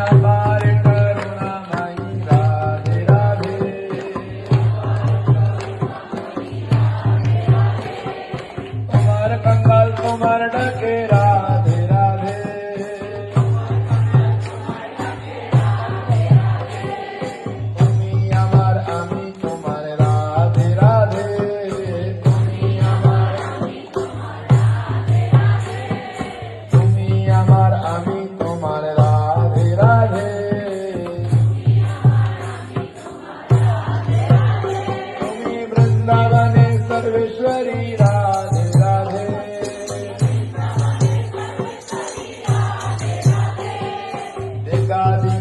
अपार करुणामयी राधे राधे तुम्हार कंगाल तुम्हार डके राधे राधे तुम्ही আমার আমি তোমার রাধে রাধে তুমি আমার আমি তোমার রাধে রাধে তুমি বৃন্দাবনে सर्वेश्वरी राधे राधे एकादशी